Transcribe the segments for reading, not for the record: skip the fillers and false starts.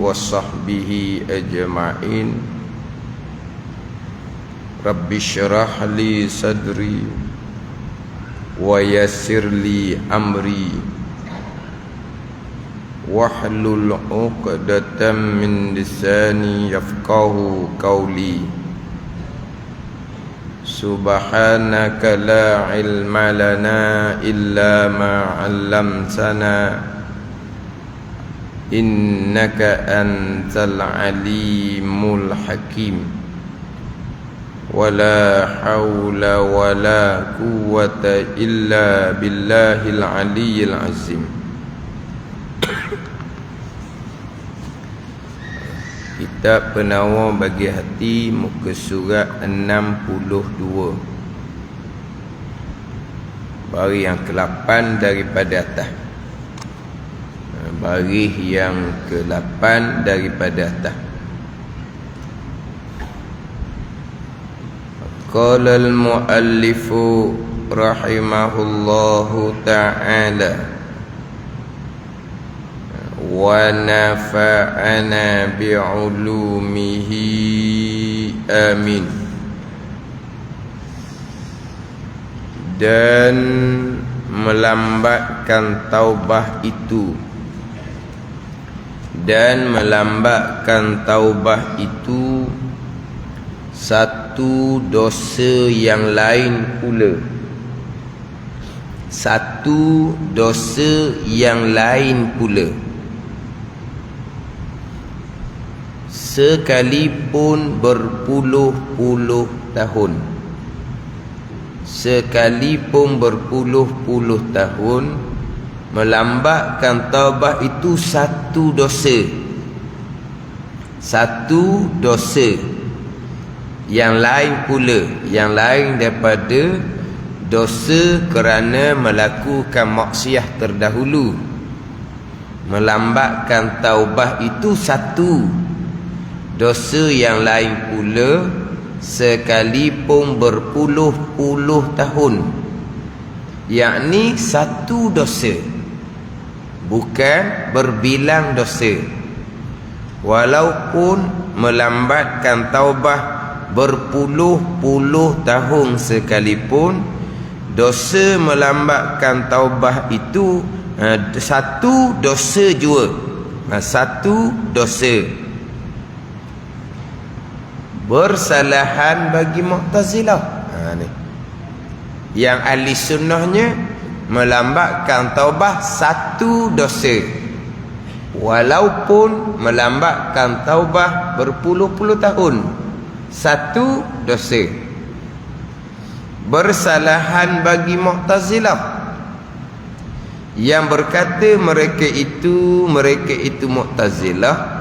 وصحبه أجمعين. رب اشرح لي صدري ويسر لي أمري واحلل عقدة من لساني يفقه قولي. سبحانك لا علم لنا إلا ما علمتنا إنك أنت العليم الحكيم. ولا حول ولا قوة إلا بالله العلي العظيم. Kitab Penawar Bagi Hati, muka surat 62, baris yang ke-8 daripada atas. Baris yang ke-8 daripada atas. Qala al-muallifu rahimahullahu ta'ala wa nafa'ana bi'ulumihi amin. Dan melambatkan taubah itu, dan melambatkan taubah itu satu dosa yang lain pula. Satu dosa yang lain pula. Sekalipun berpuluh-puluh tahun. Sekalipun berpuluh-puluh tahun, melambatkan taubat itu satu dosa. Satu dosa yang lain pula, yang lain daripada dosa kerana melakukan maksiat terdahulu. Melambatkan taubah itu satu dosa yang lain pula, sekalipun berpuluh-puluh tahun. Yakni satu dosa, bukan berbilang dosa. Walaupun melambatkan taubah berpuluh-puluh tahun sekalipun, dosa melambatkan taubah itu satu dosa jua. Satu dosa. Bersalahan bagi Mu'tazilah. Ni yang ahli sunnahnya melambatkan taubah satu dosa, walaupun melambatkan taubah berpuluh-puluh tahun, satu dosa. Bersalahan bagi Mu'tazilah yang berkata mereka itu Mu'tazilah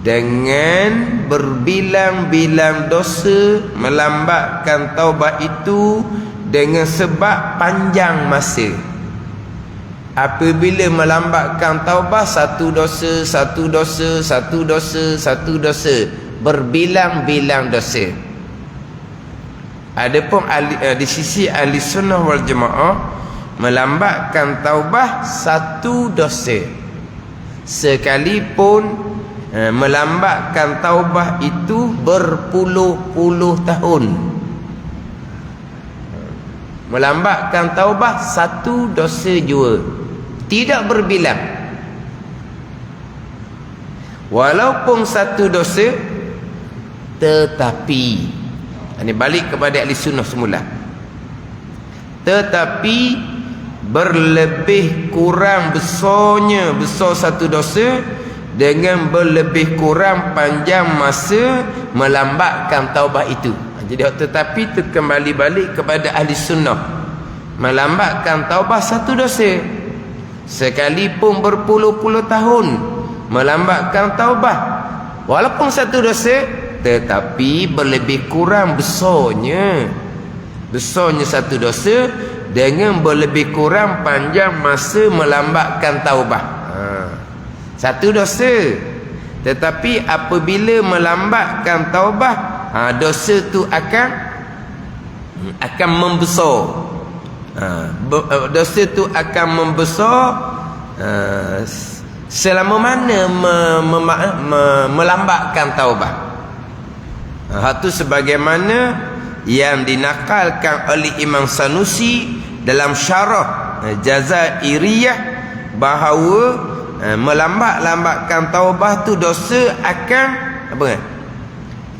dengan berbilang-bilang dosa melambatkan taubat itu dengan sebab panjang masa. Apabila melambatkan taubat satu dosa, satu dosa, satu dosa, satu dosa, berbilang-bilang dosa. Adapun di sisi ahli sunnah wal jamaah, melambatkan taubat satu dosa, sekalipun melambatkan taubah itu berpuluh-puluh tahun. Melambatkan taubah satu dosa jua, tidak berbilang. Walaupun satu dosa, tetapi ini balik kepada ahli sunnah semula, tetapi berlebih kurang besar satu dosa dengan berlebih kurang panjang masa melambatkan taubah itu. Jadi tetapi itu kembali balik kepada ahli sunnah. Melambatkan taubah satu dosa, sekalipun berpuluh-puluh tahun melambatkan taubah, walaupun satu dosa, tetapi berlebih kurang besarnya satu dosa dengan berlebih kurang panjang masa melambatkan taubah. Satu dosa, tetapi apabila melambatkan taubah, dosa tu akan membesar. Dosa tu akan membesar selama mana melambatkan taubat. Hal itu sebagaimana yang dinakalkan oleh Imam Sanusi dalam syarah Jazairiyah, bahawa melambat-lambatkan taubat tu dosa akan apa?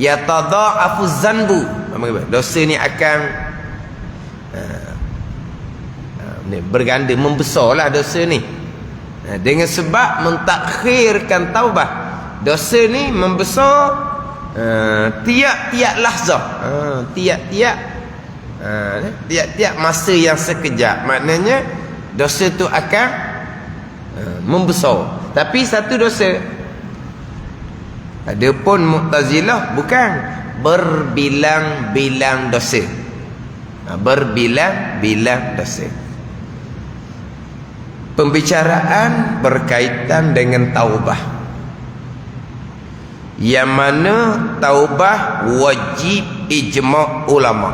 Yatadha'afu zanbu. Dosa ni akan berganda, membesarlah dosa ni. Dengan sebab mentakhirkan taubat, dosa ni membesar tiap-tiap lahzah, tiap-tiap masa yang sekejap. Maknanya dosa tu akan membesar. Tapi satu dosa, adapun Mu'tazilah bukan, berbilang-bilang dosa. Berbilang-bilang dosa. Pembicaraan berkaitan dengan taubah, yang mana taubah wajib ijma' ulama.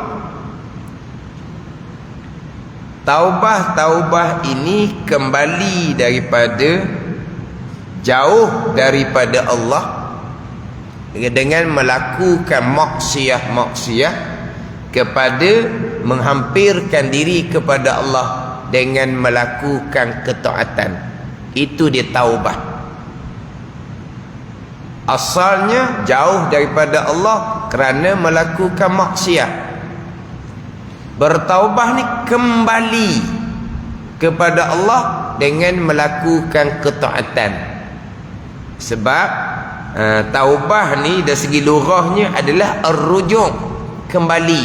Taubah ini kembali daripada jauh daripada Allah dengan melakukan maksiat kepada menghampirkan diri kepada Allah dengan melakukan ketaatan. Itu dia taubah. Asalnya jauh daripada Allah kerana melakukan maksiat. Bertaubah ni kembali kepada Allah dengan melakukan ketaatan. Sebab taubah ni dari segi lughahnya adalah ar-ruju', kembali,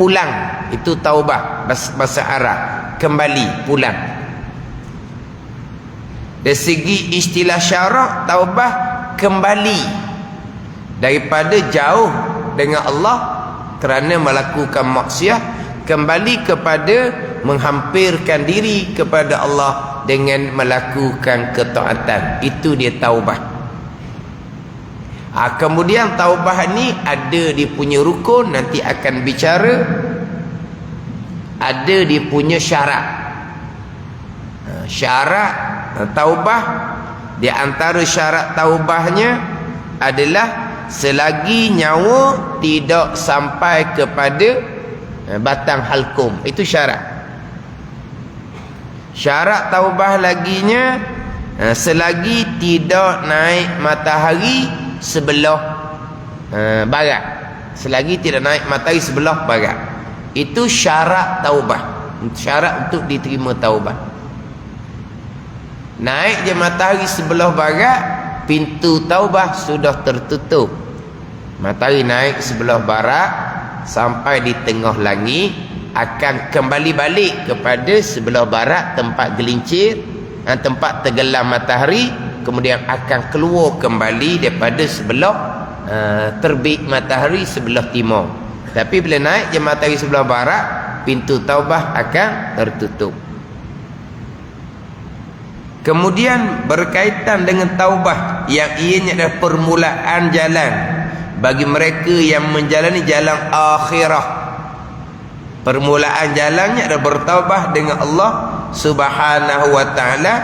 pulang. Itu taubah bahasa Arab, kembali, pulang. Dari segi istilah syarak, taubah kembali daripada jauh dengan Allah kerana melakukan maksiat, kembali kepada menghampirkan diri kepada Allah dengan melakukan ketaatan. Itu dia taubah. Kemudian taubah ni ada dia punya rukun, nanti akan bicara. Ada dia punya syarat. Syarat taubah, di antara syarat taubahnya adalah selagi nyawa tidak sampai kepada batang halkum. Itu syarat. Syarat taubah laginya selagi tidak naik matahari sebelah barat. Selagi tidak naik matahari sebelah barat. Itu syarat taubah. Syarat untuk diterima taubah. Naik je matahari sebelah barat, pintu taubah sudah tertutup. Matahari naik sebelah barat sampai di tengah langit, akan kembali balik kepada sebelah barat, tempat gelincir, tempat tenggelam matahari. Kemudian akan keluar kembali daripada sebelah terbit matahari sebelah timur. Tapi bila naik je matahari sebelah barat, pintu taubah akan tertutup. Kemudian berkaitan dengan taubah yang ianya adalah permulaan jalan bagi mereka yang menjalani jalan akhirah. Permulaan jalannya adalah bertaubah dengan Allah Subhanahu wa ta'ala.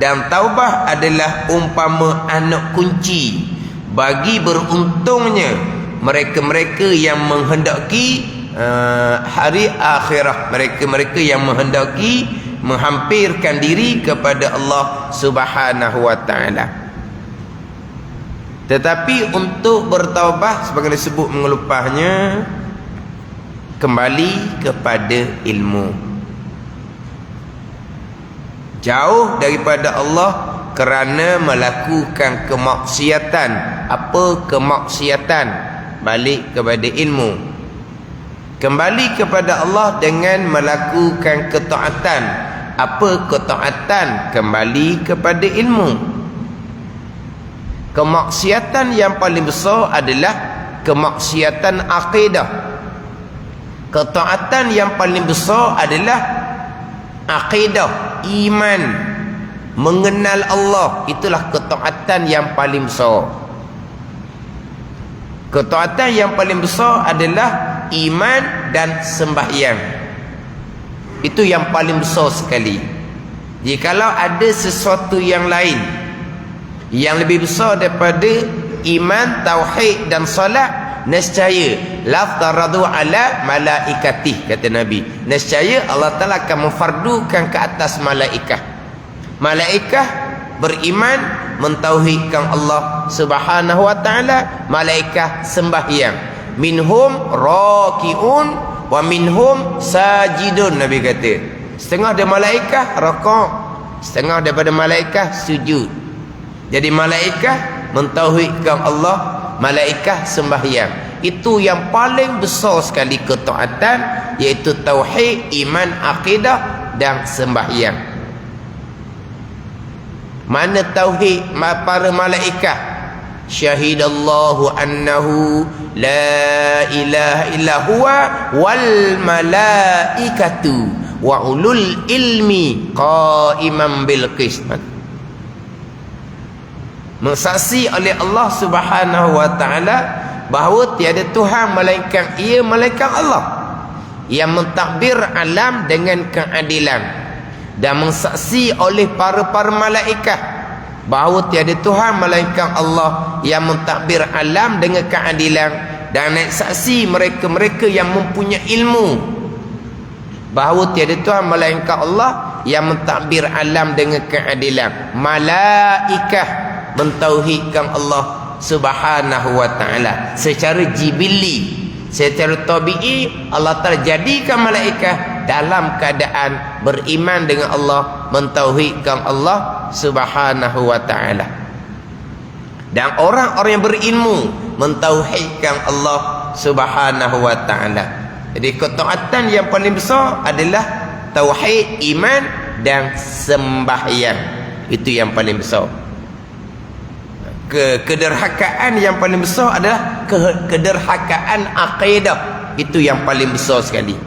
Dan taubah adalah umpama anak kunci bagi beruntungnya mereka-mereka yang menghendaki hari akhirah, mereka-mereka yang menghendaki menghampirkan diri kepada Allah Subhanahu wa ta'ala. Tetapi untuk bertaubah sebagai disebut mengelupahnya, kembali kepada ilmu, jauh daripada Allah kerana melakukan kemaksiatan. Apa kemaksiatan? Balik kepada ilmu. Kembali kepada Allah dengan melakukan ketaatan. Apa ketaatan? Kembali kepada ilmu. Kemaksiatan yang paling besar adalah kemaksiatan akidah. Ketaatan yang paling besar adalah akidah, iman, mengenal Allah. Itulah ketaatan yang paling besar. Ketaatan yang paling besar adalah iman dan sembahyang. Itu yang paling besar sekali. Jikalau ada sesuatu yang lain yang lebih besar daripada iman, tauhid dan solat, nescaya laftaradu ala malaikatih, kata Nabi, nescaya Allah Ta'ala akan memfardukan ke atas malaikat. Malaikat beriman, mentauhidkan Allah Subhanahu wa Ta'ala. Malaikat sembahyang, minhum raki'un wa minhum sajidun. Nabi kata setengah dari malaikat raka', setengah daripada malaikat sujud. Jadi malaikat mentauhidkan Allah, malaikat sembahyang. Itu yang paling besar sekali ketaatan, iaitu tauhid, iman, akidah dan sembahyang. Mana tauhid para malaikat? Syahidallahu annahu la ilaha illa huwa wal malaikatu wa ulul ilmi qaiman bil qist. Mensaksi oleh Allah Subhanahu wa Ta'ala bahawa tiada Tuhan melainkan ia, malaikat Allah yang mentadbir alam dengan keadilan, dan mensaksi oleh para malaikat bahawa tiada Tuhan melainkan Allah yang mentadbir alam dengan keadilan, dan naik saksi mereka-mereka yang mempunyai ilmu bahawa tiada Tuhan melainkan Allah yang mentadbir alam dengan keadilan. Malaikat mentauhidkan Allah Subhanahu wa Ta'ala secara jibili, secara tabi'i. Allah Ta'ala jadikan malaikat dalam keadaan beriman dengan Allah, mentauhidkan Allah Subhanahu wa Ta'ala. Dan orang-orang yang berilmu mentauhidkan Allah Subhanahu wa Ta'ala. Jadi ketaatan yang paling besar adalah tauhid, iman dan sembahyang. Itu yang paling besar. Kederhakaan yang paling besar adalah kederhakaan akidah. Itu yang paling besar sekali.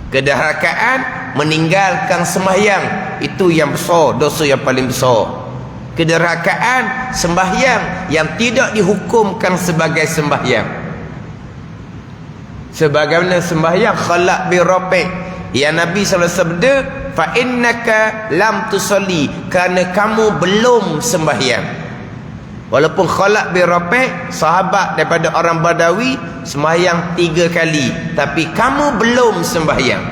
Kederhakaan meninggalkan sembahyang, itu yang besar, dosa yang paling besar. Kederhakaan sembahyang yang tidak dihukumkan sebagai sembahyang, sebagaimana sembahyang khalaq bi rabbik, yang Nabi SAW sabda, fa innaka lam tusalli, kerana kamu belum sembahyang. Walaupun khalaq bi rabbik, sahabat daripada orang Badawi sembahyang 3 kali, tapi kamu belum sembahyang.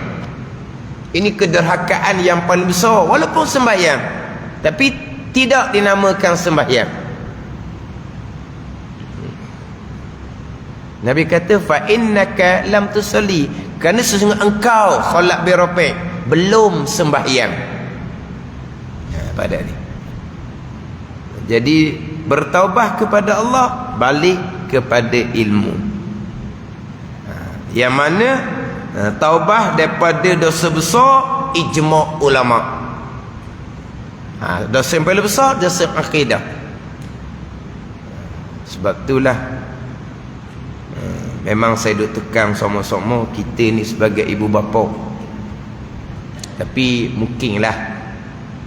Ini kederhakaan yang paling besar. Walaupun sembahyang, tapi tidak dinamakan sembahyang. Nabi kata fa innaka lam tusalli, kerana sesungguhnya engkau khalaq bi rabbik, belum sembahyang. Pada ni. Jadi bertaubat kepada Allah, balik kepada ilmu. Yang mana taubah daripada dosa besar, ijma' ulama. Dosa yang paling besar, dosa akidah. Sebab itulah memang saya duk tekan sama-sama, kita ni sebagai ibu bapa, tapi mungkinlah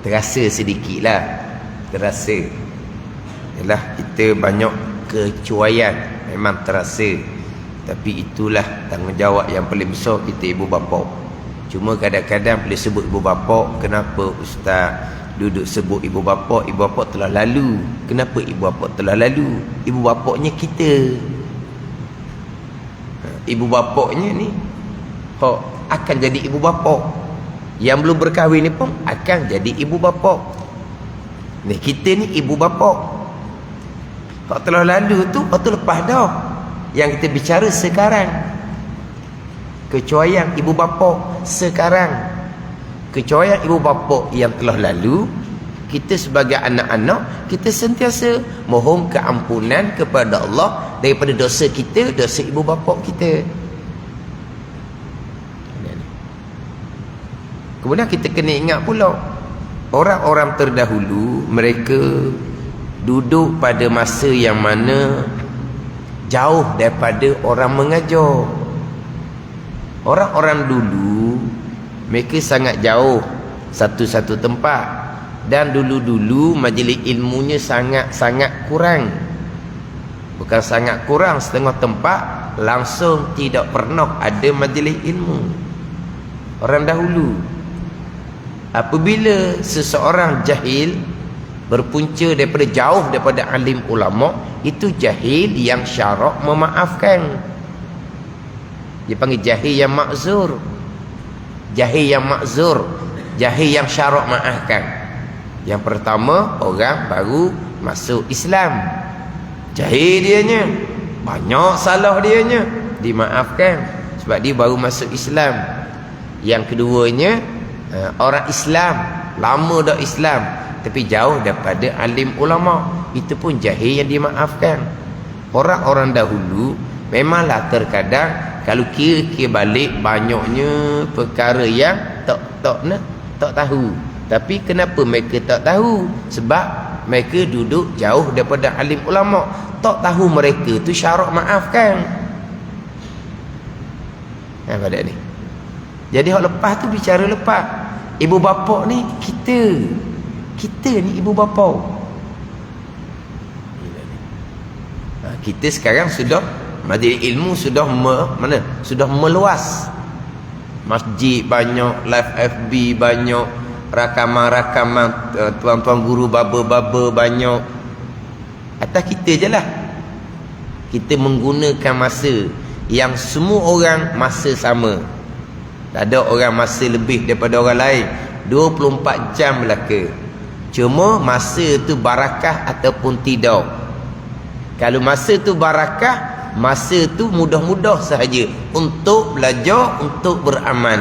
terasa sedikit lah, terasa yalah kita banyak kecuaian, memang terasa. Tapi itulah tanggungjawab yang paling besar kita ibu bapa. Cuma kadang-kadang bila sebut ibu bapa, kenapa ustaz duduk sebut ibu bapa? Ibu bapa telah lalu. Kenapa ibu bapa telah lalu? Ibu bapanya kita. Ibu bapanya ni akan jadi ibu bapa. Yang belum berkahwin ni pun akan jadi ibu bapa. Ni kita ni ibu bapa. Hak telah lalu tu, hak tu lepas dah. Yang kita bicara sekarang, kecuaian ibu bapa sekarang. Kecuaian ibu bapa yang telah lalu, kita sebagai anak-anak, kita sentiasa mohon keampunan kepada Allah daripada dosa kita, dosa ibu bapa kita. Kemudian kita kena ingat pula, orang-orang terdahulu mereka duduk pada masa yang mana jauh daripada orang mengajar. Orang-orang dulu mereka sangat jauh satu-satu tempat, dan dulu-dulu majlis ilmunya sangat-sangat kurang. Bukan sangat kurang, setengah tempat langsung tidak pernah ada majlis ilmu. Orang dahulu Apabila seseorang jahil berpunca daripada jauh daripada alim ulama, itu jahil yang syarak memaafkan. Dia panggil jahil yang makzur. Jahil yang makzur, jahil yang syarak maafkan. Yang pertama, orang baru masuk Islam, jahil dianya, banyak salah dianya, dimaafkan sebab dia baru masuk Islam. Yang keduanya, orang Islam, lama dah Islam tapi jauh daripada alim ulama, itu pun jahil yang dimaafkan. Orang-orang dahulu memanglah terkadang kalau kira-kira balik banyaknya perkara yang tak tahu. Tapi kenapa mereka tak tahu? Sebab mereka duduk jauh daripada alim ulama, tak tahu mereka tu syarak maafkan. Pada ni. Jadi hak lepas tu bicara lepas. Ibu bapa ni kita ni ibu bapa. Kita sekarang sudah majlis ilmu sudah sudah meluas. Masjid banyak, live FB banyak, rakaman-rakaman tuan-tuan guru baba-baba banyak. Atas kita je lah. Kita menggunakan masa yang semua orang masa sama. Tak ada orang masa lebih daripada orang lain. 24 jam belaka. Cuma masa tu barakah ataupun tidak. Kalau masa tu barakah, masa tu mudah-mudah sahaja untuk belajar, untuk beramal.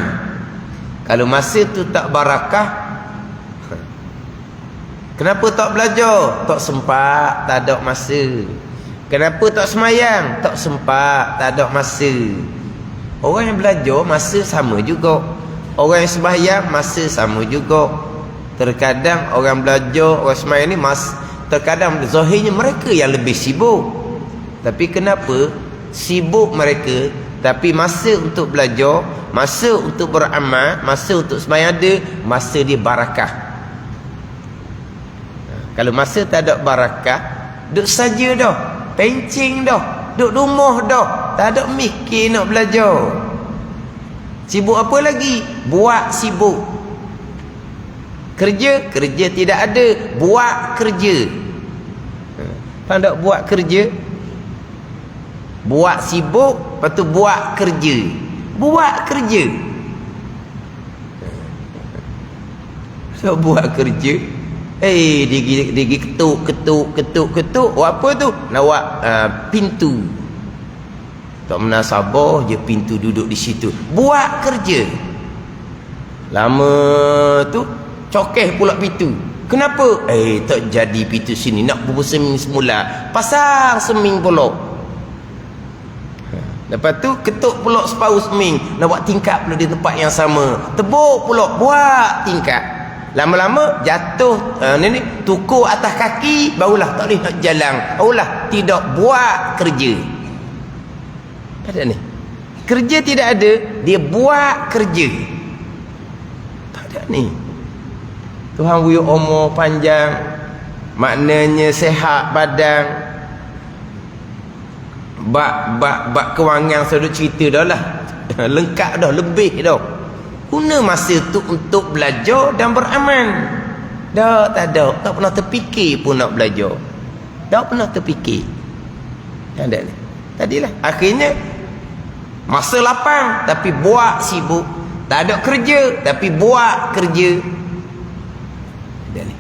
Kalau masa tu tak barakah, kenapa tak belajar? Tak sempat, tak ada masa. Kenapa tak semayang? Tak sempat, tak ada masa. Orang yang belajar masa sama juga. Orang yang sembahyang masa sama juga. Terkadang orang belajar, orang sembahyang ni terkadang zahirnya mereka yang lebih sibuk. Tapi kenapa sibuk mereka, tapi masa untuk belajar, masa untuk beramal, masa untuk sembahyang ada, masa dia barakah. Kalau masa tak ada barakah, duduk saja dah, pencing dah, duduk rumah dah, tak ada mikir nak belajar. Sibuk apa lagi? Buat sibuk. Kerja tidak ada, buat kerja. Faham tak? Buat kerja, buat sibuk, lepas tu buat kerja. Buat kerja. So buat kerja, dia ketuk. Apa tu? Nak buat pintu. Tak menasabah je pintu duduk di situ. Buat kerja. Lama tu cokeh pula pintu. Kenapa? Tak jadi pintu sini, nak berseming semula. Pasang seming pula. Lepas tu ketuk pula separuh seming, nak buat tingkap pula di tempat yang sama. Tebuk pula, buat tingkap. Lama-lama jatuh tukur atas kaki, barulah tak boleh nak jalan. Barulah tidak buat kerja. Ada ni. Kerja tidak ada, dia buat kerja. Tak ada ni. Tuhan beri umur panjang, maknanya sehat badan. Bak kewangan saya dah cerita dah lah. Lengkap dah, lebih dah. Guna masa tu untuk belajar dan beramal. Dah tak ada, tak pernah terfikir pun nak belajar. Tak pernah terfikir. Tak ada ni. Tadilah akhirnya masa lapang tapi buat sibuk. Tak ada kerja tapi buat kerja. Ada ni.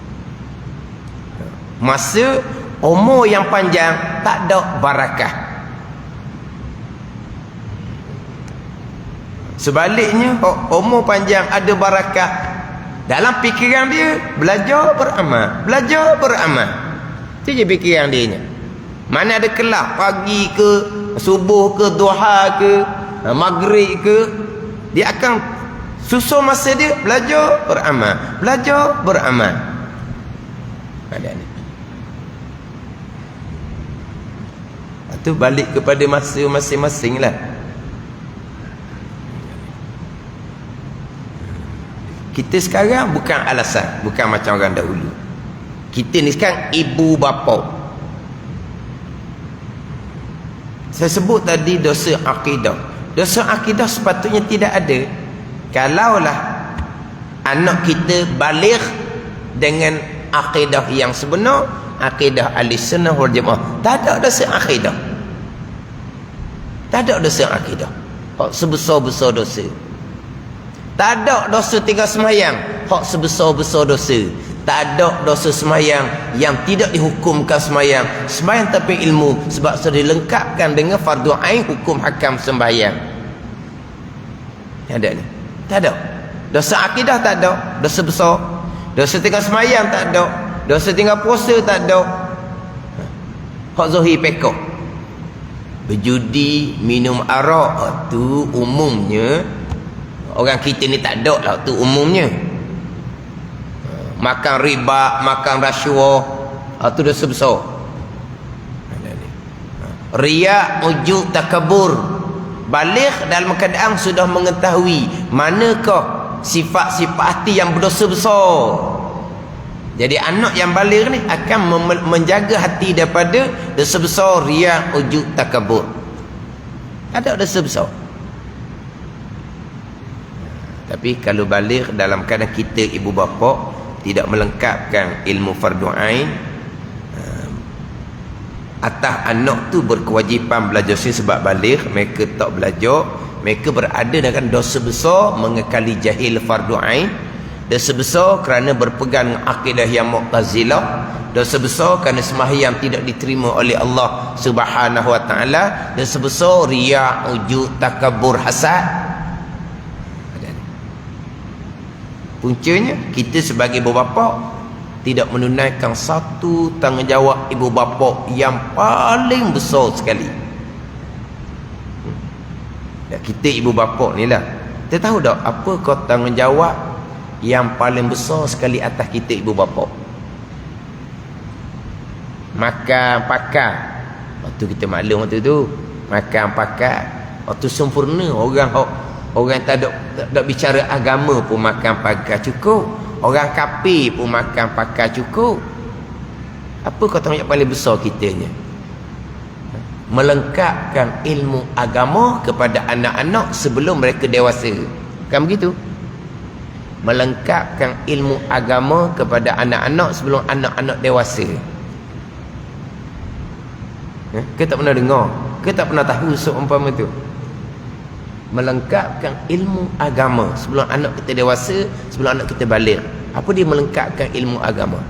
Masa umur yang panjang tak ada barakah. Sebaliknya umur panjang ada barakah. Dalam fikiran dia belajar beramal, belajar beramal. Itu je fikiran dia nya. Mana ada kelas pagi ke, subuh ke, duha ke, maghrib ke, dia akan susun masa dia belajar beramal, belajar beramal. Ada ni. Itu balik kepada masa masing-masing lah. Kita sekarang bukan alasan, bukan macam orang dahulu. Kita ni sekarang ibu bapa. Saya sebut tadi dosa akidah. Dosa akidah sepatutnya tidak ada. Kalaulah anak kita baligh dengan akidah yang sebenar, akidah ahli sunnah wal jamaah. Tak ada dosa akidah. Tak ada dosa akidah. Hak sebesar-besar dosa. Tak ada dosa tinggal semayang, hak sebesar-besar dosa. Tak ada dosa semayang yang tidak dihukumkan semayang. Semayang tapi ilmu, sebab sudah dilengkapkan dengan fardu ain hukum hakam sembahyang. Ada ni? Tak ada. Dosa akidah tak ada, dosa besar. Dosa tinggal semayang tak ada, dosa tinggal puasa tak ada. Hak zahir pekok. Berjudi, minum arak, tu umumnya orang kita ni tak ada lah, tu umumnya. Makan riba, makan rasuah, tu dosa besar. Riya, ujub, takabur. Baligh dalam keadaan sudah mengetahui manakah sifat-sifat hati yang berdosa besar. Jadi anak yang baligh ni akan menjaga hati daripada dosa besar riya, ujub, takabur. Ada dosa besar. Tapi kalau baligh dalam keadaan kita ibu bapa tidak melengkapkan ilmu fardu ain, atas anak tu berkewajipan belajar sebab baligh, mereka tak belajar, mereka berada dengan dosa besar mengekali jahil fardu ain. Dosa besar kerana berpegang akidah yang Mu'tazilah. Dosa besar kerana sembahyang tidak diterima oleh Allah Subhanahu wa taala. Dosa besar riya, ujub, takabur, hasad. Puncanya kita sebagai ibu bapa tidak menunaikan satu tanggungjawab ibu bapa yang paling besar sekali. Kita ibu bapa ni lah, kita tahu tak apa kau tanggungjawab yang paling besar sekali atas kita ibu bapa? Makan pakai. Waktu kita maklum waktu tu, makan pakai. Waktu sempurna orang tak ada bicara agama pun makan pakai cukup. Orang kafir pun makan pakai cukup. Apa kau tengok yang paling besar kitanya? Melengkapkan ilmu agama kepada anak-anak sebelum mereka dewasa. Kan begitu? Melengkapkan ilmu agama kepada anak-anak sebelum anak-anak dewasa. Kita tak pernah dengar, kita tak pernah tahu seumpama tu. Melengkapkan ilmu agama sebelum anak kita dewasa, sebelum anak kita baligh. Apa dia melengkapkan ilmu agama?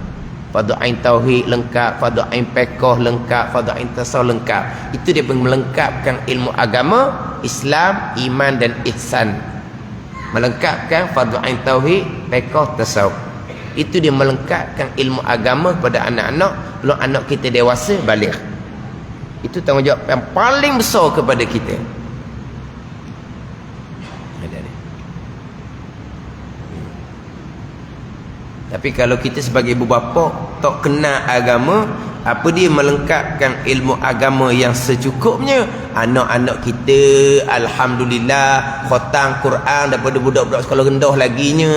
Fardu ain tauhid lengkap, fardu ain fiqh lengkap, fardu ain tasawuf lengkap. Itu dia melengkapkan ilmu agama, Islam, iman dan ihsan. Melengkapkan fardu ain tauhid, fiqh, tasawuf. Itu dia melengkapkan ilmu agama kepada anak-anak belum anak kita dewasa baligh. Itu tanggungjawab yang paling besar kepada kita. Tapi kalau kita sebagai ibu bapa tak kenal agama, apa dia melengkapkan ilmu agama yang secukupnya, anak-anak kita alhamdulillah khatam Quran daripada budak-budak sekolah rendah laginya.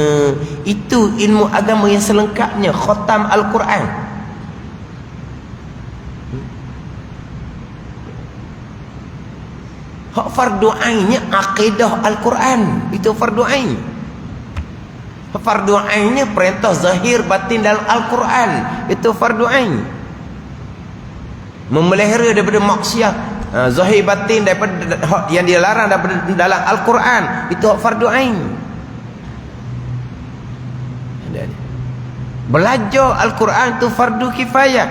Itu ilmu agama yang selengkapnya, khatam Al-Quran. Hak fardu ainnya akidah Al-Quran, itu fardu ain. Fardu ainnya perintah zahir batin dalam Al-Quran, itu fardu ain. Memelihara daripada maksiat zahir batin daripada yang dilarang daripada dalam Al-Quran, itu fardu ain. Belajar Al-Quran itu fardu kifayah.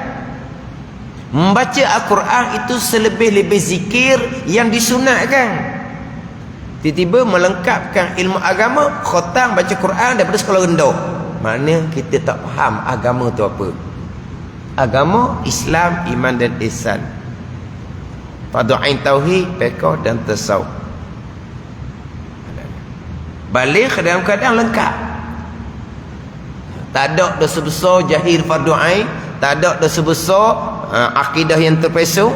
Membaca Al-Quran itu selebih-lebih zikir yang disunatkan. Tiba-tiba melengkapkan ilmu agama, khatam baca Quran daripada sekolah rendah. Mana kita tak faham agama tu apa. Agama, Islam, iman dan ihsan. Fardu ain tauhid, fiqh dan tasawuf. Baligh dalam keadaan lengkap. Tak ada dosa besar jahil fardu ain, tak ada dosa besar akidah yang terpeso,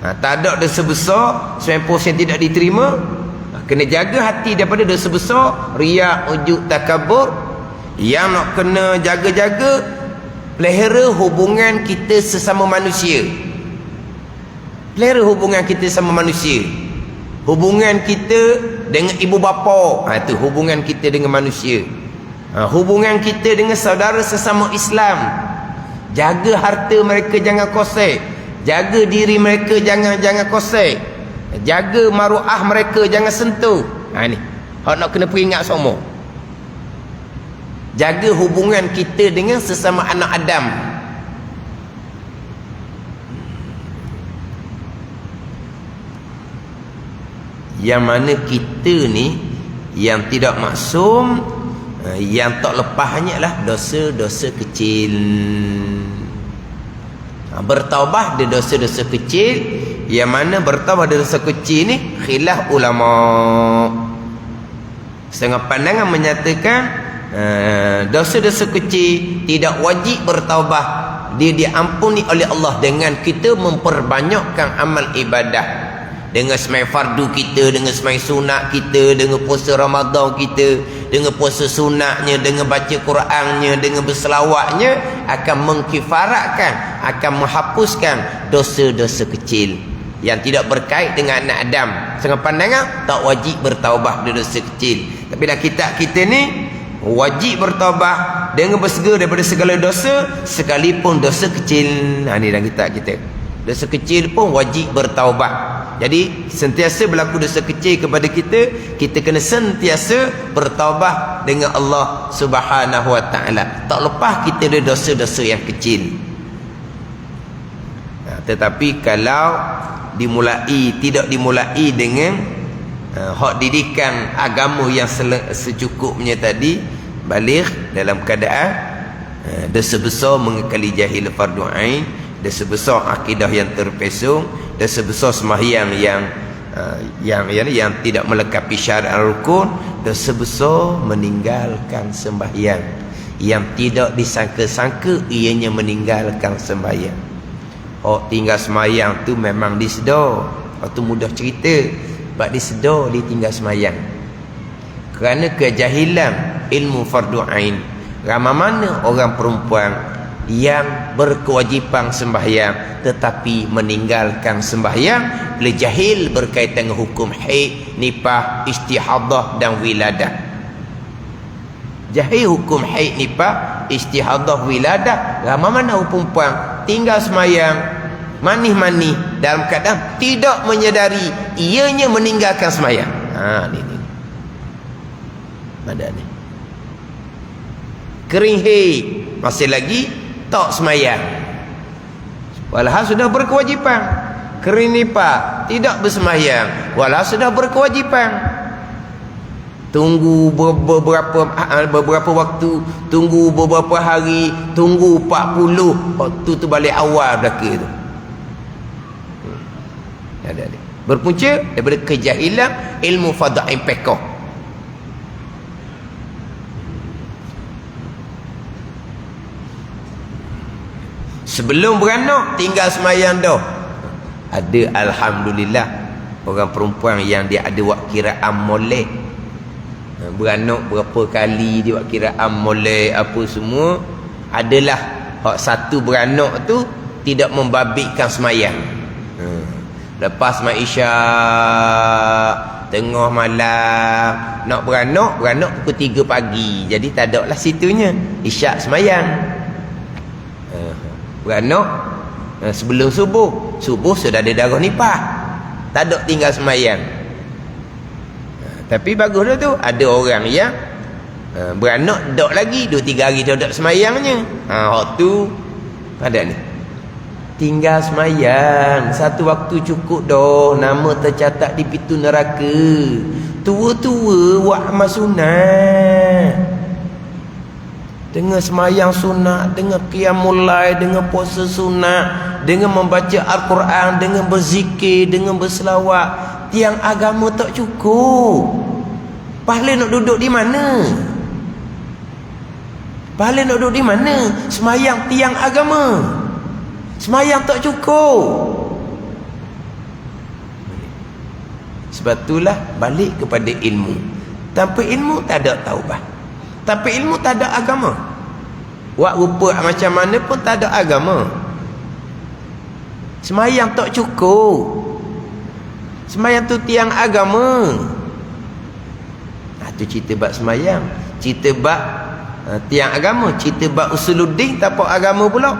tak ada dosa besar 90% tidak diterima. Kena jaga hati daripada dosa besar riya, ujub, takabur. Yang nak kena jaga-jaga, pelihara hubungan kita sesama manusia. Pelihara hubungan kita sama manusia. Hubungan kita dengan ibu bapa, itu hubungan kita dengan manusia. Hubungan kita dengan saudara sesama Islam, jaga harta mereka jangan kosek, jaga diri mereka jangan kosek, jaga maruah mereka jangan sentuh. Ni hak nak kena peringat semua. Jaga hubungan kita dengan sesama anak Adam. Yang mana kita ni yang tidak maksum, yang tak lepas hanyalah dosa-dosa kecil. Bertaubat dari dosa-dosa kecil. Yang mana bertaubat dari dosa kecil ni khilaf ulama. Setengah pandangan menyatakan dosa-dosa kecil tidak wajib bertaubat, dia diampuni oleh Allah dengan kita memperbanyakkan amal ibadah, dengan semai fardu kita, dengan semai sunat kita, dengan puasa Ramadan kita, dengan puasa sunatnya, dengan baca Qurannya, dengan berselawatnya, akan mengkifaratkan, akan menghapuskan dosa-dosa kecil yang tidak berkait dengan anak Adam. Setengah pandangan tak wajib bertaubat dari dosa kecil, tapi dalam kitab kita ni wajib bertaubat dengan bersegera daripada segala dosa, sekalipun dosa kecil. Ni dalam kitab kita, dosa kecil pun wajib bertaubat. Jadi sentiasa berlaku dosa kecil kepada kita, kita kena sentiasa bertaubat dengan Allah Subhanahu Wa Taala. Tak lepas kita ada dosa-dosa yang kecil. Tetapi kalau tidak dimulai dengan hak didikan agama yang secukupnya tadi, baligh dalam keadaan dosa besar mengekali jahil fardu ain, dosa besar akidah yang terpesong, dosa besar sembahyang yang tidak melengkapi syarat rukun, dosa besar meninggalkan sembahyang yang tidak disangka-sangka ianya meninggalkan sembahyang. Tinggal sembahyang tu memang disedar. Tu mudah cerita, sebab disedar dia tinggal sembahyang kerana kejahilan ilmu fardu ain. Ramai mana orang perempuan yang berkewajipan sembahyang tetapi meninggalkan sembahyang oleh jahil berkaitan dengan hukum haid, nifas, istihadah dan wiladah. Jahil hukum haid, nifas, istihadah, wiladah. Ramai mana perempuan tinggal sembahyang, manis-manis dalam keadaan tidak menyedari ianya meninggalkan sembahyang. Ni ada ni kering haid, masih lagi tak sembahyang, walhal sudah berkewajipan. Kering nifas, tidak bersembahyang, walhal sudah berkewajipan. Tunggu beberapa waktu, tunggu beberapa hari, tunggu 40, waktu tu balik awal belaka tu. Ada. Berpunca daripada kejahilan ilmu fadha'in fiqh. Sebelum beranak tinggal sembahyang dah. Ada alhamdulillah orang perempuan yang dia ada wak kiraan molek. Beranak berapa kali dia wak kiraan molek apa semua. Adalah hak satu beranak tu tidak membabitkan sembahyang. Lepas Maisha tengah malam nak beranak pukul 3 pagi. Jadi tak ada lah situnya isyak sembahyang. Beranak sebelum subuh sudah ada darah nifas, tak ada tinggal sembahyang. Tapi bagus dah tu, ada orang yang beranak dok lagi 2-3 hari dah tak sembahyangnya. Hak tu ada ni tinggal sembahyang satu waktu cukup dah, nama tercatat di pintu neraka. Tua-tua buat amal sunat, dengan sembahyang sunat, dengan qiyamul lail, dengan puasa sunat, dengan membaca Al-Quran, dengan berzikir, dengan berselawat. Tiang agama tak cukup. Pahala nak duduk di mana? Pahala nak duduk di mana? Sembahyang tiang agama. Sembahyang tak cukup. Sebab itulah balik kepada ilmu. Tanpa ilmu tak ada taubat. Tanpa ilmu tak ada agama. Buat rupa macam mana pun tak ada agama. Sembahyang tak cukup. Sembahyang tu tiang agama. Tu cerita bab sembahyang. Cerita bab tiang agama. Cerita bab usuluddin tapak agama pula.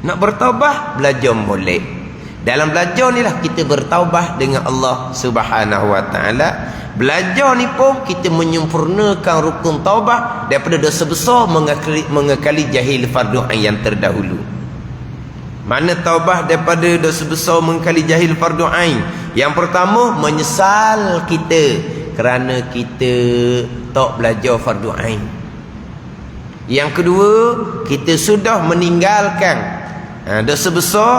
Nak bertaubat, belajar boleh. Dalam belajar ni lah kita bertaubat dengan Allah Subhanahu Wa Taala. Belajar ni pun kita menyempurnakan rukun taubat daripada dosa besar mengekali jahil fardu ain yang terdahulu. Mana taubat daripada dosa besar mengekali jahil fardu ain? Yang pertama, menyesal kita kerana kita tak belajar fardu ain. Yang kedua, kita sudah meninggalkan dosa besar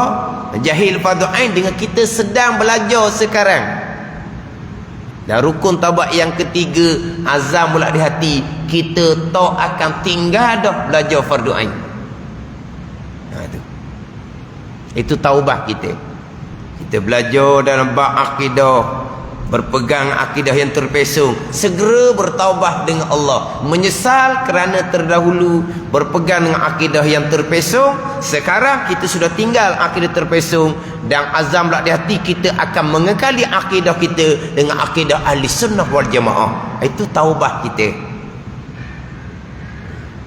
jahil fardu ain dengan kita sedang belajar sekarang. Dan rukun taubat yang ketiga, azam pula di hati, kita tak akan tinggal dah belajar fardu ain. Itu taubat kita. Kita belajar dalam bab akidah, berpegang akidah yang terpesong, segera bertaubat dengan Allah, menyesal kerana terdahulu berpegang dengan akidah yang terpesong. Sekarang kita sudah tinggal akidah terpesong dan azam pula di hati, kita akan mengekali akidah kita dengan akidah ahli sunnah wal jamaah. Itu taubat kita.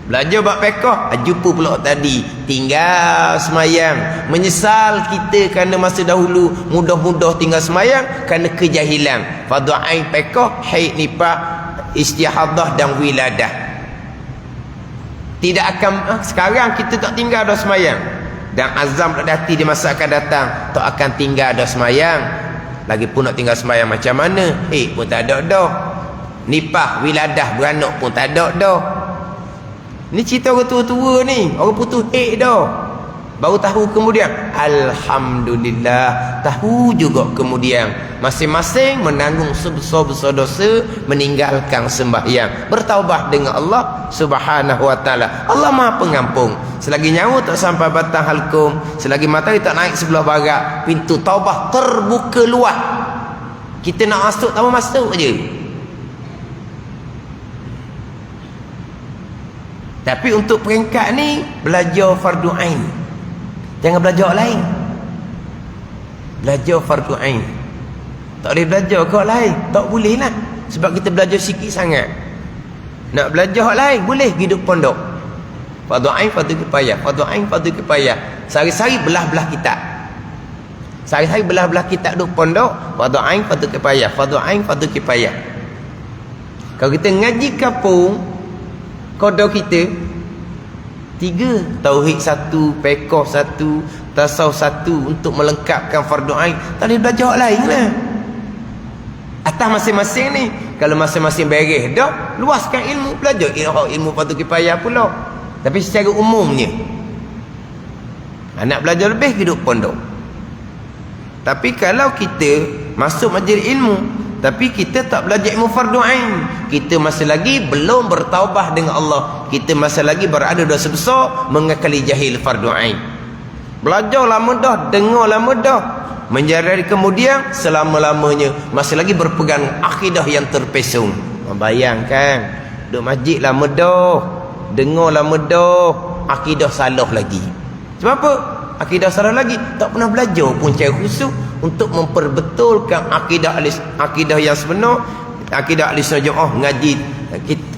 Belajar bab fiqh, jumpa pula tadi, tinggal semayang, menyesal kita kerana masa dahulu mudah-mudah tinggal semayang kerana kejahilan fardu ain, fiqh, haid, nifas, istihadah dan wiladah. Tidak akan sekarang kita tak tinggal dah semayang, dan azam pada hati di masa akan datang tak akan tinggal dah semayang. Lagipun nak tinggal semayang macam mana? Pun tak ada dah. Nifas, wiladah, beranak pun tak ada dah. Ni cerita orang tua-tua ni, orang putus dah. Baru tahu kemudian, alhamdulillah, tahu juga kemudian masing-masing menanggung sebesar-besar dosa, meninggalkan sembahyang, bertaubat dengan Allah Subhanahu Wa Taala. Allah Maha Pengampun. Selagi nyawa tak sampai batang halkum, selagi matahari tak naik sebelah barat, pintu taubat terbuka luas. Kita nak masuk, tak masuk je. Tapi untuk peringkat ni, belajar fardu ain. Jangan belajar lain. Belajar fardu ain. Tak boleh belajar kau lain, tak boleh lah. Sebab kita belajar sikit sangat. Nak belajar lain, boleh hidup pondok. Fardu ain, fardu kifayah. Fardu ain, fardu kifayah. Sehari-hari belah-belah kitab. Sehari-hari belah-belah kitab duduk pondok. Fardu ain, fardu kifayah. Fardu ain, fardu kifayah. Kalau kita ngaji kampung, kodok kita 3, tauhid 1, fiqh 1, tasawuf 1 untuk melengkapkan fardu ain. Tak boleh belajar lain lah. Atas masing-masing ni, kalau masing-masing beres dah, luaskan ilmu, belajar ilmu fardu kifayah pula. Tapi secara umumnya, nak belajar lebih hidup pondok. Tapi kalau kita masuk majlis ilmu tapi kita tak belajar ilmu fardu ain, kita masih lagi belum bertaubat dengan Allah, kita masih lagi berada dosa besar mengekali jahil fardu ain. Belajar lama dah, dengar lama dah, menjadi kemudian selama-lamanya masih lagi berpegang akidah yang terpesong. Bayangkan, duduk masjid lama dah, dengar lama dah, akidah salah lagi. Sebab apa? Akidah salah lagi, tak pernah belajar pun secara khusus untuk memperbetulkan akidah yang sebenar, akidah ahli sunnah jamaah, ngaji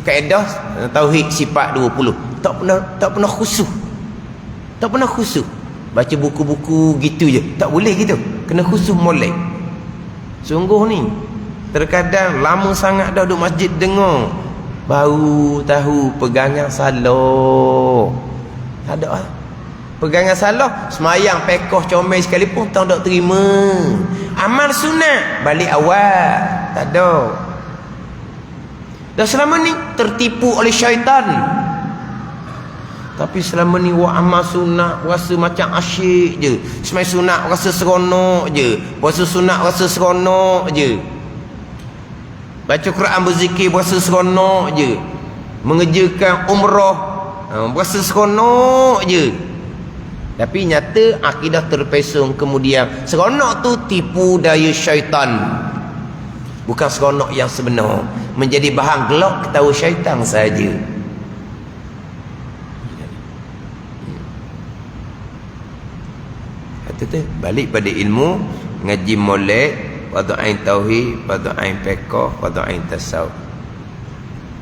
kaedah tauhid sifat 20. Tak pernah khusus. Tak pernah khusus. Baca buku-buku gitu je, tak boleh gitu. Kena khusus molek. Sungguh ni, terkadang lama sangat dah duduk masjid dengar, baru tahu pegangan salah. Tak ada lah. Pegangan salah, semayang pekoh comel sekalipun tak terima. Amal sunat balik awal, tak ada. Dan selama ni tertipu oleh syaitan. Tapi selama ni buat amal sunat rasa macam asyik je. Semayang sunat rasa seronok je. Puasa sunat rasa seronok je. Baca Quran berzikir rasa seronok je. Mengerjakan umrah rasa seronok je. Tapi nyata akidah terpesong kemudian. Seronok tu tipu daya syaitan, bukan seronok yang sebenar. Menjadi bahan gelak ketawa syaitan saja. Kata tu balik pada ilmu. ngaji molek, fardu ain tauhid, fardu ain fiqh, fardu ain tasawuf.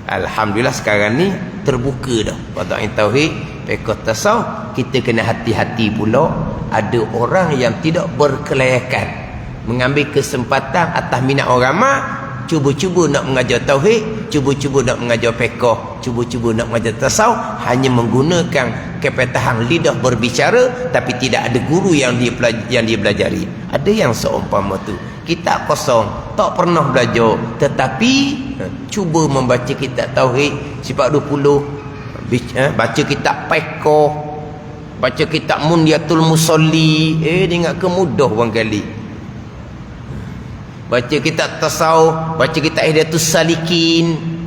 Alhamdulillah sekarang ni terbuka dah. Fardu ain tauhid, fiqh, tasawuf. Kita kena hati-hati pula, ada orang yang tidak berkelayakan mengambil kesempatan atas minat orang ramai, cuba-cuba nak mengajar tauhid, cuba-cuba nak mengajar fiqh, cuba-cuba nak mengajar tasawuf, hanya menggunakan kepetahan lidah berbicara, tapi tidak ada guru yang dia belajari. Ada yang seumpama tu, kitab kosong, tak pernah belajar, tetapi cuba membaca kitab tauhid sifat 20, baca kitab fiqh, baca kitab Munyatul Musalli, dia ingat ke mudah orang kali. Baca kitab tasawuf, baca kitab Hidayatus Salikin.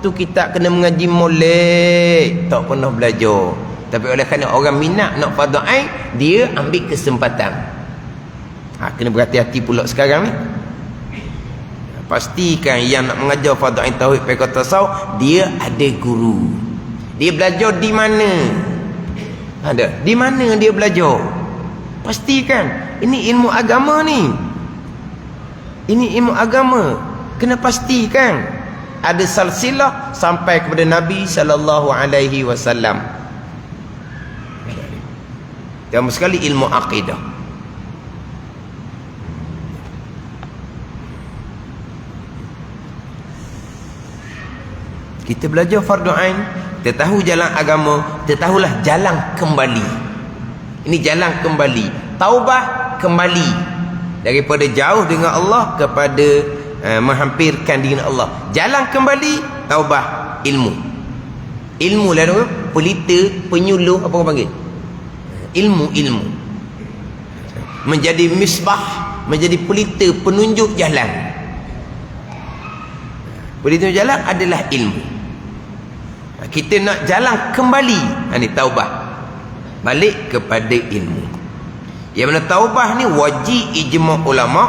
Tu kitab kena mengaji molek, tak pernah belajar. Tapi oleh kerana orang minat nak fardu ain, dia ambil kesempatan. Kena berhati-hati pula sekarang ni. Pastikan yang nak mengajar fardu ain tauhid, fiqh, tasawuf, dia ada guru. Dia belajar di mana? Ada. Di mana dia belajar? Pastikan. Ini ilmu agama ni. Ini ilmu agama. Kena pastikan ada silsilah sampai kepada Nabi sallallahu alaihi wasallam. Yang sekali ilmu akidah. Kita belajar fardu ain, kita tahu jalan agama, kita tahulah jalan kembali. Ini jalan kembali. Taubah kembali daripada jauh dengan Allah kepada menghampirkan diri Allah. Jalan kembali taubah, ilmu. Ilmu lah tu, pelita, penyuluh, apa orang panggil? Ilmu. Menjadi misbah, menjadi pelita, penunjuk jalan. Pelita jalan adalah ilmu. Kita nak jalan kembali, ini taubah. Balik kepada ilmu. Yang mana taubah ni wajib ijma' ulama,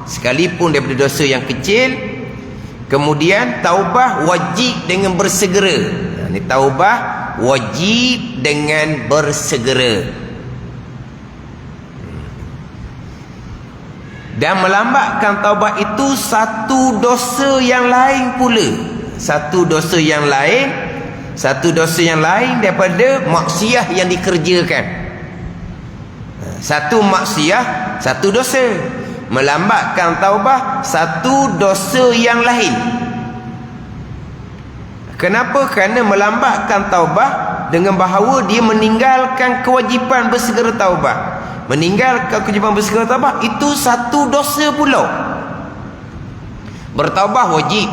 sekalipun daripada dosa yang kecil. Kemudian taubah wajib dengan bersegera. Ini taubah wajib dengan bersegera. Dan melambatkan taubah itu satu dosa yang lain pula. Satu dosa yang lain daripada maksiat yang dikerjakan. Satu maksiat, satu dosa. Melambatkan taubah, satu dosa yang lain. Kenapa? Kerana melambatkan taubah dengan bahawa dia meninggalkan kewajipan bersegera taubah. Meninggalkan kewajipan bersegera taubah itu satu dosa pula. Bertaubah wajib.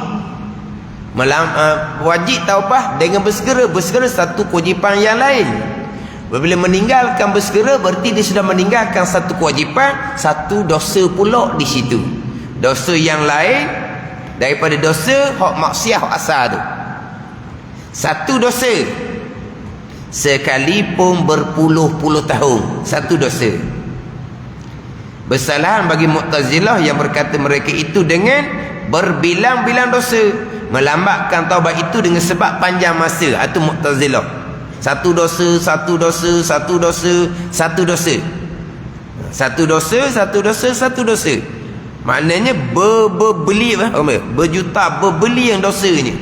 Wajib taubah dengan bersegera. Bersegera satu kewajipan yang lain. Bila meninggalkan bersegera, berarti dia sudah meninggalkan satu kewajipan, satu dosa pula di situ. Dosa yang lain daripada dosa hak maksiat hak asal tu. Satu dosa sekalipun berpuluh-puluh tahun, satu dosa. Bersalahan bagi Mu'tazilah yang berkata mereka itu dengan berbilang-bilang dosa. Melambatkan taubat itu dengan sebab panjang masa. Itu Mu'tazilah. Satu dosa, satu dosa, satu dosa, satu dosa. Satu dosa, satu dosa, satu dosa. Maknanya berjuta berbeli yang dosanya.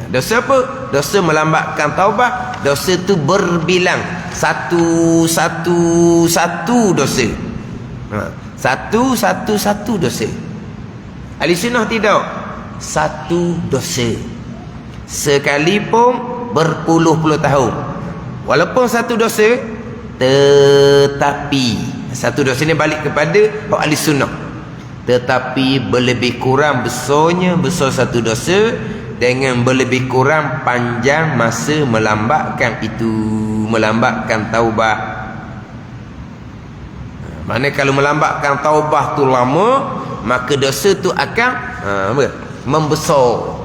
Dosa apa? Dosa melambatkan taubat. Dosa tu berbilang. Satu dosa. Satu dosa. Ahli sunnah tidak. Satu dosa. Sekalipun berpuluh-puluh tahun. Walaupun satu dosa, tetapi satu dosa ni balik kepada ahli sunnah. Tetapi berlebih kurang besar satu dosa dengan berlebih kurang panjang masa melambatkan itu, melambatkan taubah. Mana kalau melambatkan taubah tu lama, maka dosa tu akan membesar.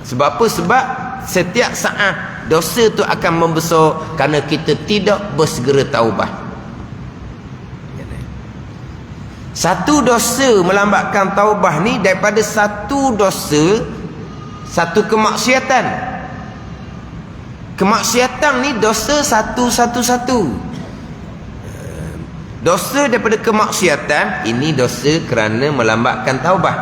Sebab apa? Sebab setiap saat dosa tu akan membesar kerana kita tidak bersegera taubah. Satu dosa melambatkan taubah ni daripada satu dosa, satu kemaksiatan. Kemaksiatan ni dosa satu. Dosa daripada kemaksiatan, ini dosa kerana melambatkan taubat.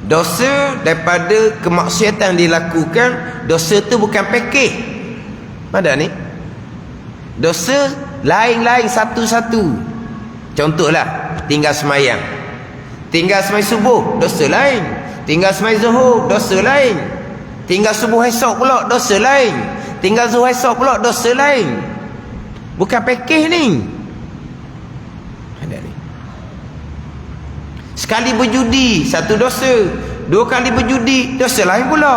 Dosa daripada kemaksiatan dilakukan, dosa tu bukan pekeh. Mana ni? Dosa lain-lain satu-satu. Contohlah, tinggal semayang. Tinggal semayang subuh, dosa lain. Tinggal semayang zuhur, dosa lain. Tinggal subuh esok pula, dosa lain. Tinggal zuhur esok pula, dosa lain. Bukan pekeh ni. Ada ni. Sekali berjudi, satu dosa. 2 kali berjudi, dosa lain pula.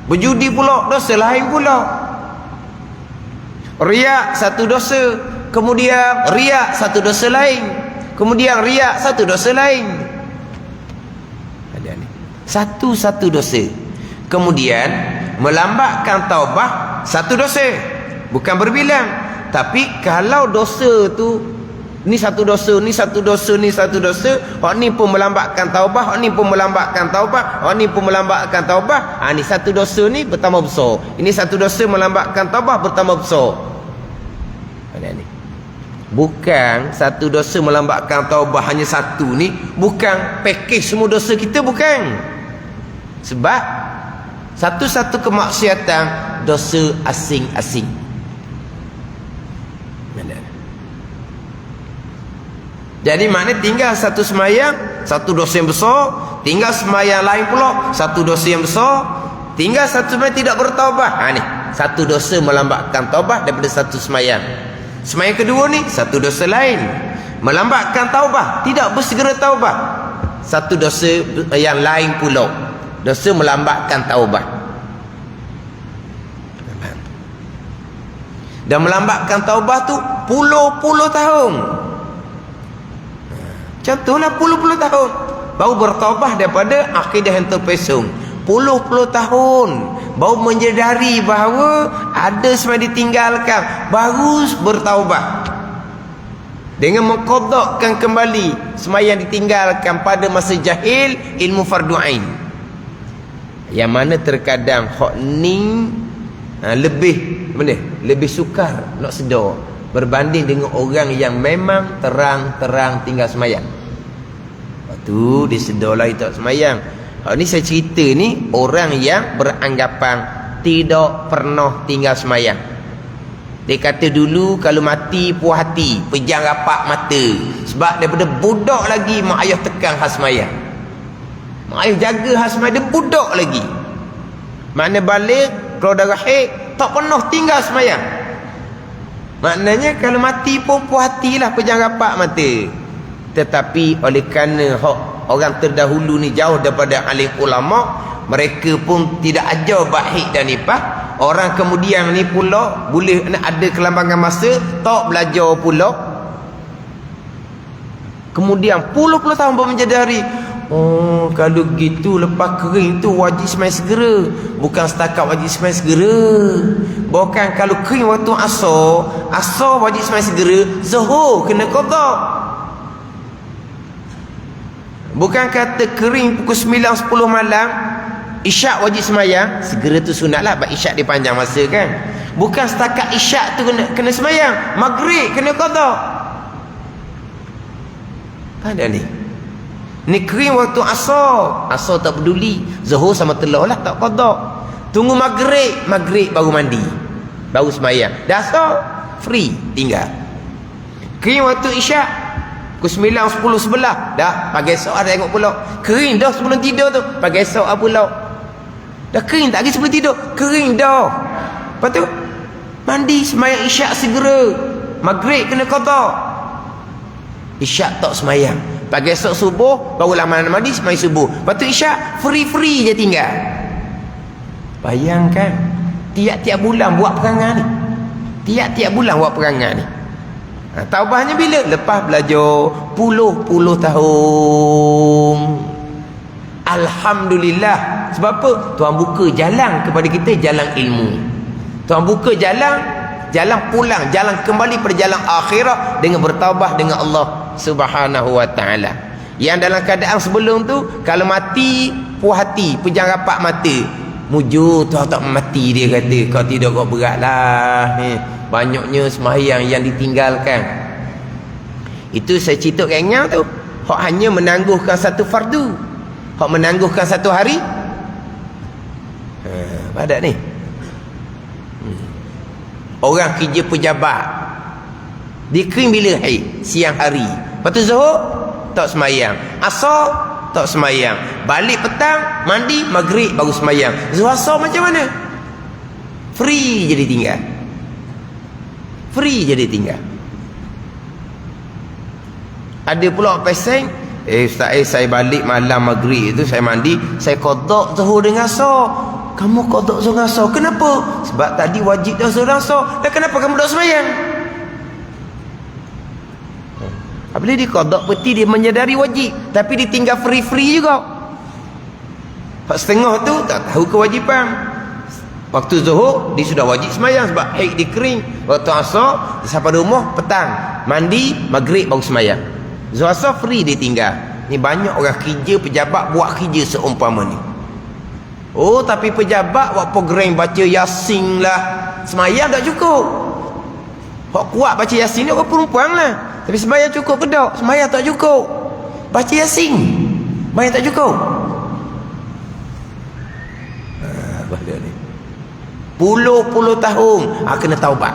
Berjudi pula, dosa lain pula. Riak, satu dosa. Kemudian riak, satu dosa lain. Kemudian riak, satu dosa lain. Ada ni. Satu-satu dosa. Kemudian melambatkan taubah, satu dosa. Bukan berbilang. Tapi kalau dosa tu, ni satu dosa, ni satu dosa, ni satu dosa, hak ni pun melambatkan taubah, hak ni pun melambatkan taubah, hak ni pun melambatkan taubah. Ni satu dosa ni bertambah besar. Ini satu dosa melambatkan taubah bertambah besar. Ada ni. Bukan satu dosa melambatkan taubah hanya satu ni, bukan pakej semua dosa kita, bukan. Sebab satu-satu kemaksiatan dosa asing-asing. Jadi maknanya tinggal satu semayang, satu dosa yang besar. Tinggal semayang lain pula, satu dosa yang besar. Tinggal satu semayang tidak bertaubat. Ni satu dosa melambatkan taubat daripada satu semayang. Semayang kedua ni satu dosa lain, melambatkan taubat, tidak bersegera taubat. Satu dosa yang lain pula, dosa melambatkan taubat. Dan melambatkan taubat tu puluh-puluh tahun. Contohlah puluh-puluh tahun baru bertaubat daripada akidah yang terpesong. Puluh-puluh tahun baru menyedari bahawa ada semua ditinggalkan, baru bertaubat. Dengan mengqadakkan kembali semua yang ditinggalkan pada masa jahil, ilmu fardu ain. Yang mana terkadang hak ni lebih sukar nak sedar berbanding dengan orang yang memang terang-terang tinggal semayang. Tu dia sedarlah tak semayang. Ni saya cerita ni orang yang beranggapan tidak pernah tinggal semayang. Dia kata dulu kalau mati puas hati, pejam rapat mata. Sebab daripada budak lagi mak ayah tekan hak semayang. Mak ayah jaga hak semayang, dia budak lagi. Makna balik keluar darah haid, tak pernah tinggal semayang. Maknanya kalau mati pun puas hatilah, pejam rapat mata. Tetapi oleh kerana orang terdahulu ni jauh daripada alim ulama, mereka pun tidak ajar baik dan nipah. Orang kemudian ni pula boleh ada kelambangan masa, tak belajar pula. Kemudian puluh-puluh tahun baru menyadari, oh kalau gitu lepas kering tu wajib semayang segera. Bukan setakat wajib semayang segera, bahkan kalau kering waktu asar wajib semayang segera, zuhur kena qada. Bukan kata kering pukul 9-10 malam, isyak wajib semayang, segera tu sunat lah, sebab isyak dia panjang masa kan. Bukan setakat isyak tu kena semayang, maghrib kena qada. Ada ni. Ni kering waktu asar tak peduli, zuhur sama telur lah tak qada. Tunggu maghrib baru mandi, baru semayang. Dah asar free tinggal. Kering waktu isyak pukul 9, 10, 11 dah pagi esok ada tengok pula kering dah sebelum tidur tu, pagi esok pula dah kering tak lagi sebelum tidur, kering dah. Lepas tu mandi semayang isyak segera, maghrib kena qada. Isyak tak semayang, pagi esok subuh baru lama mandi semayang subuh. Lepas tu isyak free je tinggal. Bayangkan tiap-tiap bulan buat perangai ni, tiap-tiap bulan buat perangai ni. Taubahnya bila? Lepas belajar puluh-puluh tahun. Alhamdulillah. Sebab apa? Tuhan buka jalan kepada kita, jalan ilmu. Tuhan buka jalan pulang, jalan kembali pada jalan akhirat dengan bertaubah dengan Allah Subhanahu wa taala. Yang dalam keadaan sebelum tu, kalau mati puas hati, pejam rapat mata, mujur Tuhan tak mati, dia kata kau tidak kau beratlah. Banyaknya sembahyang yang ditinggalkan. Itu saya cerita kenyang tu. Hak hanya menangguhkan satu fardu. Hak menangguhkan satu hari. Padat ni. Orang kerja pejabat. Dikering bila? Siang hari. Lepas tu Zuhur tak semayang. Asar tak semayang. Balik petang, mandi, maghrib baru semayang. Zuhur asar macam mana? Free jadi tinggal. Free jadi tinggal. Ada pula pesen, ustaz, saya balik malam maghrib itu saya mandi, saya qada Zuhur dengan asar. Kamu qada Zuhur dengan asar. Kenapa? Sebab tadi wajib dah Zuhur dan asar. Dan kenapa kamu tak semayang? Apabila dia qada peti, dia menyadari wajib, tapi dia tinggal free juga. Hak setengah tu tak tahu kewajipan. Waktu Zuhur dia sudah wajib semayang sebab haid dia kering. Waktu asar dia sampai rumah petang, mandi, maghrib baru semayang. Zuhur asar free dia tinggal. Ni banyak orang kerja pejabat buat kerja seumpama ni. Oh, tapi pejabat buat program baca Yasin lah, semayang tak cukup. Hak kuat baca Yasin ni orang perempuan lah. Tapi semayang cukup ke tak? Semayang tak cukup. Baca Yasin, semayang tak cukup. Bahaya ni. Puluh-puluh tahun kena taubat.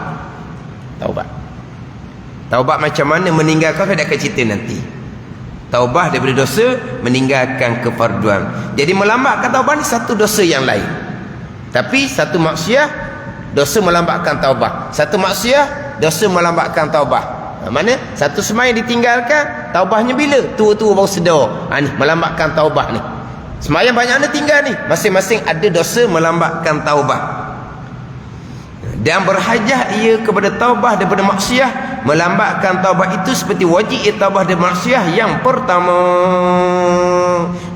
Taubat macam mana meninggalkan, saya akan cerita nanti. Taubat daripada dosa, meninggalkan kefarduan. Jadi melambatkan taubat ni satu dosa yang lain. Tapi satu maksiat, dosa melambatkan taubat. Satu maksiat, dosa melambatkan taubat. Mana? Satu semayang ditinggalkan, taubahnya bila? Tua-tua baru sedar. Ni melambatkan taubat ni. Semayang banyak ni tinggal ni. Masing-masing ada dosa melambatkan taubat. Dan berhajat ia kepada taubah daripada maksiat. Melambatkan taubat itu seperti wajib ia taubah daripada maksiat. Yang pertama,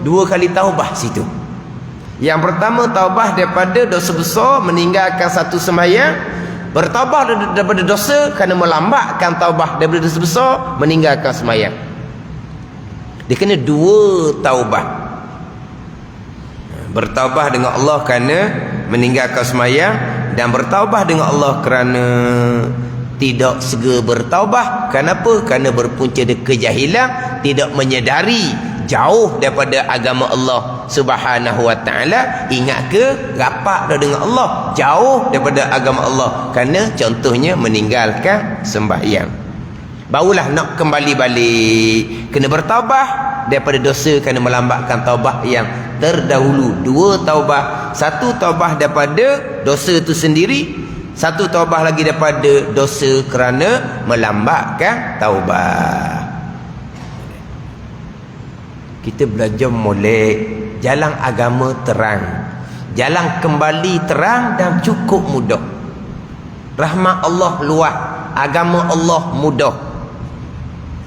2 kali taubah situ. Yang pertama, taubah daripada dosa besar, meninggalkan satu sembahyang. Bertaubah daripada dosa kerana melambatkan taubah daripada dosa besar, meninggalkan sembahyang. Dia kena 2 taubah. Bertaubah dengan Allah kerana meninggalkan sembahyang, dan bertaubah dengan Allah kerana tidak segera bertaubah. Kenapa? Kerana berpunca dari kejahilan, tidak menyedari, jauh daripada agama Allah Subhanahu wa taala. Ingat ke rapat dah dengan Allah, jauh daripada agama Allah kerana contohnya meninggalkan sembahyang. Barulah nak kembali balik, kena bertaubah daripada dosa kerana melambatkan taubah yang terdahulu. 2 taubah. 1 taubah daripada dosa itu sendiri, 1 taubah lagi daripada dosa kerana melambatkan taubah. Kita belajar molek, jalan agama terang, jalan kembali terang dan cukup mudah. Rahmat Allah luas, agama Allah mudah.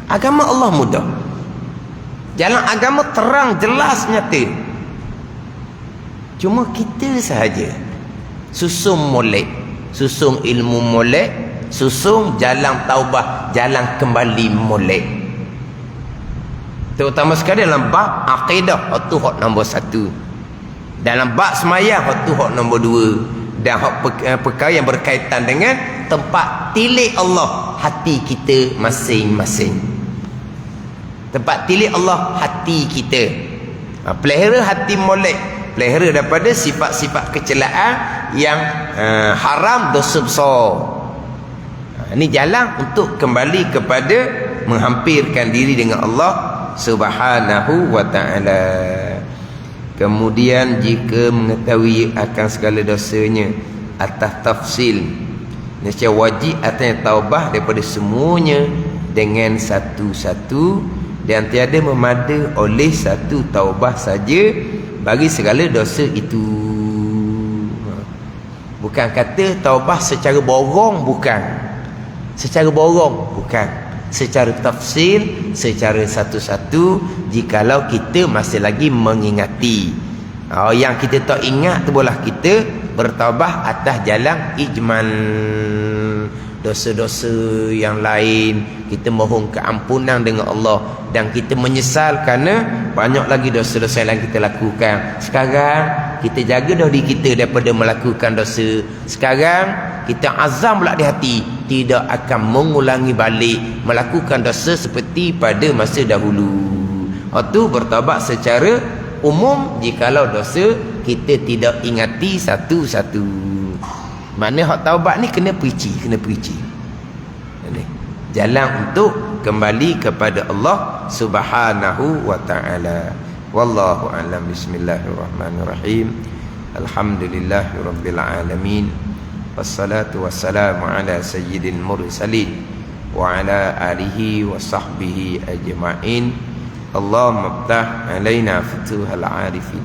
Agama Allah mudah. Jalan agama terang, jelas, nyata. Cuma kita sahaja susung molek, susung ilmu molek, susung jalan taubah, jalan kembali molek. Terutama sekali dalam bab akidah, itu hak nombor 1. Dalam bab semayang, itu hak nombor 2. Dan hak perkara yang berkaitan dengan tempat tilik Allah, hati kita masing-masing. Tempat tilik Allah, hati kita. Pelihara hati molek, pelihara daripada sifat-sifat kecelaan yang haram, dosa besar. Ini jalan untuk kembali kepada menghampirkan diri dengan Allah Subhanahu wa ta'ala. Kemudian jika mengetahui akan segala dosanya atas tafsil, nescaya wajib atasnya taubah daripada semuanya dengan satu-satu, dan tiada memada oleh satu taubah saja bagi segala dosa itu. Bukan kata taubah secara borong, bukan. Secara borong, bukan. Secara tafsil, secara satu-satu, jikalau kita masih lagi mengingati. Yang kita tak ingat tu boleh kita bertaubah atas jalan ijmal. Dosa-dosa yang lain kita mohon keampunan dengan Allah, dan kita menyesal kerana banyak lagi dosa-dosa yang kita lakukan. Sekarang kita jaga dah diri kita daripada melakukan dosa. Sekarang kita azam pula di hati tidak akan mengulangi balik melakukan dosa seperti pada masa dahulu. Itu bertaubat secara umum jikalau dosa kita tidak ingati satu-satu. Maknanya hak taubat ni kena perici. Jalan untuk kembali kepada Allah Subhanahu wa ta'ala. Wallahu a'lam. Bismillahirrahmanirrahim. Alhamdulillahirabbil alamin. Wassalatu wassalamu ala sayyidil mursalin wa ala alihi wa sahbihi ajma'in. Allahumma iftah alaina futuhal arifin.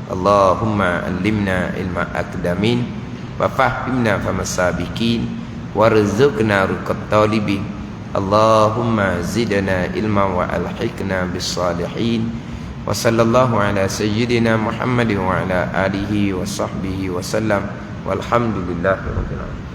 Allahumma allimna ilma akdamin wa fahimna famasabikin warzuqna ruqat talibin. Allahumma zidna ilma wa alhiqna bis salihin. Wa sallallahu ala sayyidina Muhammadin wa ala alihi wa sahbihi wa sallam. Walhamdulillahi rabbil alamin.